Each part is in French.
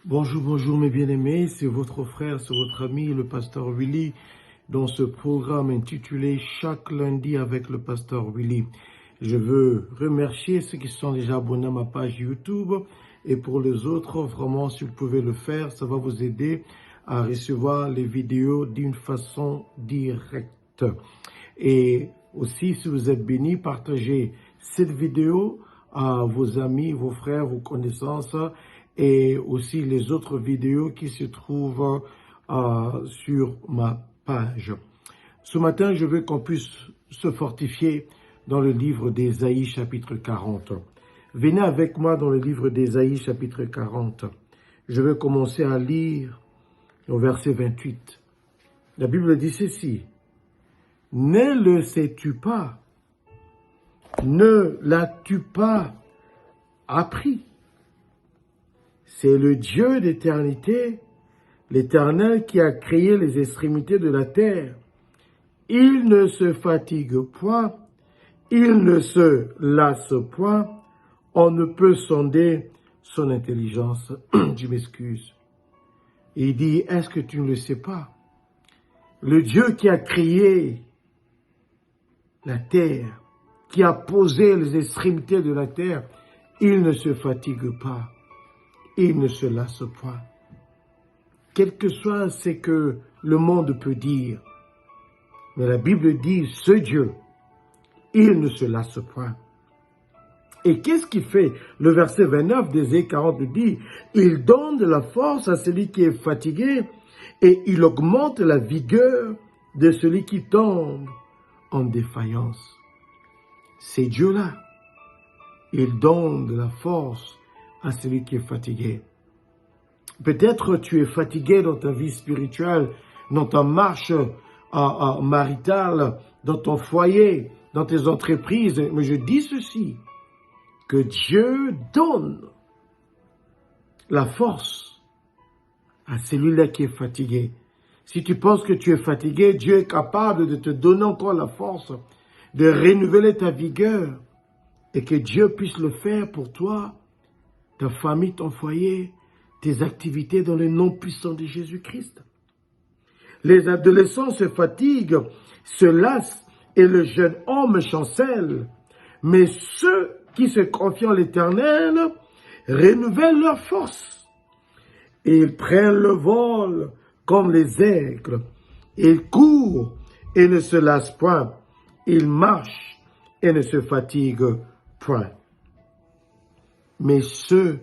Bonjour, bonjour mes bien-aimés, c'est votre frère, c'est votre ami, le pasteur Willy, dans ce programme intitulé « Chaque lundi avec le pasteur Willy ». Je veux remercier ceux qui sont déjà abonnés à ma page YouTube et pour les autres, vraiment, si vous pouvez le faire, ça va vous aider à recevoir les vidéos d'une façon directe. Et aussi, si vous êtes bénis, partagez cette vidéo à vos amis, vos frères, vos connaissances et aussi les autres vidéos qui se trouvent sur ma page. Ce matin, je veux qu'on puisse se fortifier dans le livre d'Ésaïe chapitre 40. Venez avec moi dans le livre d'Ésaïe chapitre 40. Je vais commencer à lire au verset 28. La Bible dit ceci. « Ne le sais-tu pas? Ne l'as-tu pas appris? C'est le Dieu d'éternité, l'Éternel qui a créé les extrémités de la terre. Il ne se fatigue point, il ne se lasse point, on ne peut sonder son intelligence. » Je m'excuse. Il dit, est-ce que tu ne le sais pas? Le Dieu qui a créé la terre, qui a posé les extrémités de la terre, il ne se fatigue pas, il ne se lasse point. Quel que soit ce que le monde peut dire, mais la Bible dit, ce Dieu, il ne se lasse point. Et qu'est-ce qu'il fait? Le verset 29 d'Ésaïe 40 dit, il donne de la force à celui qui est fatigué et il augmente la vigueur de celui qui tombe en défaillance. C'est Dieu-là. Il donne de la force à celui qui est fatigué. Peut-être tu es fatigué dans ta vie spirituelle, dans ta marche maritale, dans ton foyer, dans tes entreprises. Mais je dis ceci, que Dieu donne la force à celui-là qui est fatigué. Si tu penses que tu es fatigué, Dieu est capable de te donner encore la force, de renouveler ta vigueur, et que Dieu puisse le faire pour toi, ta famille, ton foyer, tes activités dans le nom puissant de Jésus-Christ. Les adolescents se fatiguent, se lassent, et le jeune homme chancelle. Mais ceux qui se confient en l'Éternel renouvellent leur force. Ils prennent le vol comme les aigles. Ils courent et ne se lassent point. Ils marchent et ne se fatiguent point. Mais ceux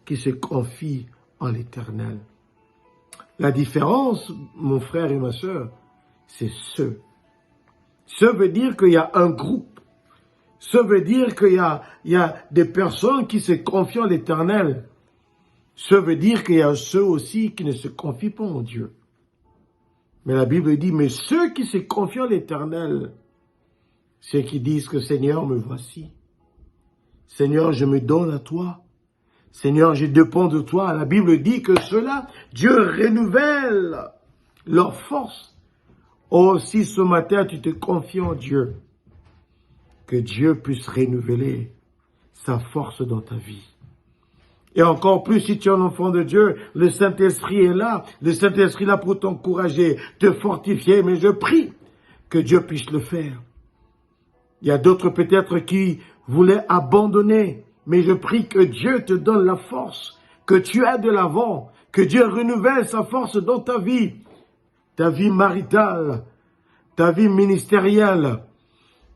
qui se confient en l'Éternel. La différence, mon frère et ma sœur, c'est ceux. Ce veut dire qu'il y a un groupe. Ça veut dire qu'il y a des personnes qui se confient en l'Éternel. Ça veut dire qu'il y a ceux aussi qui ne se confient pas en Dieu. Mais la Bible dit, mais ceux qui se confient en l'Éternel, ceux qui disent que Seigneur, me voici. Seigneur, je me donne à toi. Seigneur, je dépends de toi. La Bible dit que ceux-là, Dieu renouvelle leur force. Oh, si ce matin tu te confies en Dieu, que Dieu puisse renouveler sa force dans ta vie. Et encore plus, si tu es un enfant de Dieu, le Saint-Esprit est là. Le Saint-Esprit est là pour t'encourager, te fortifier. Mais je prie que Dieu puisse le faire. Il y a d'autres peut-être qui voulaient abandonner. Mais je prie que Dieu te donne la force, que tu aies de l'avant, que Dieu renouvelle sa force dans ta vie maritale, ta vie ministérielle,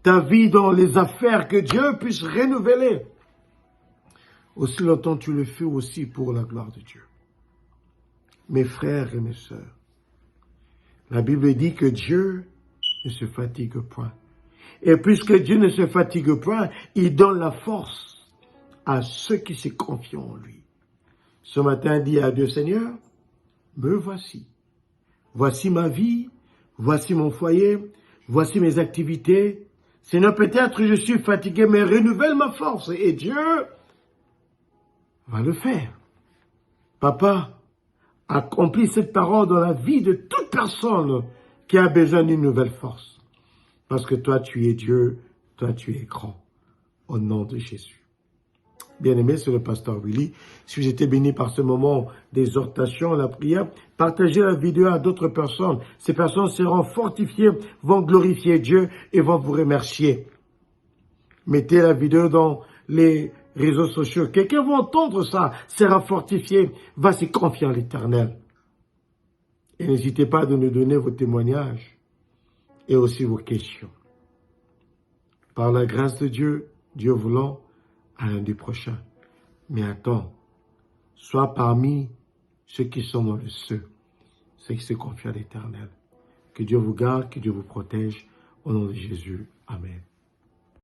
ta vie dans les affaires, que Dieu puisse renouveler. Aussi longtemps tu le fais aussi pour la gloire de Dieu. Mes frères et mes sœurs, la Bible dit que Dieu ne se fatigue point. Et puisque Dieu ne se fatigue point, il donne la force à ceux qui se confient en lui. Ce matin, dis à Dieu, Seigneur, me voici. Voici ma vie, voici mon foyer, voici mes activités. Seigneur, peut-être je suis fatigué, mais renouvelle ma force. Et Dieu va le faire. Papa, accomplis cette parole dans la vie de toute personne qui a besoin d'une nouvelle force. Parce que toi, tu es Dieu, toi, tu es grand. Au nom de Jésus. Bien-aimé, c'est le pasteur Willy. Si vous étiez béni par ce moment d'exhortation, la prière, partagez la vidéo à d'autres personnes. Ces personnes seront fortifiées, vont glorifier Dieu et vont vous remercier. Mettez la vidéo dans les réseaux sociaux. Quelqu'un va entendre ça, sera fortifié, va se confier à l'Éternel. Et n'hésitez pas de nous donner vos témoignages et aussi vos questions. Par la grâce de Dieu, Dieu voulant, à lundi prochain. Mais attends, sois parmi ceux qui sont dans le ceux qui se confient à l'Éternel. Que Dieu vous garde, que Dieu vous protège. Au nom de Jésus. Amen.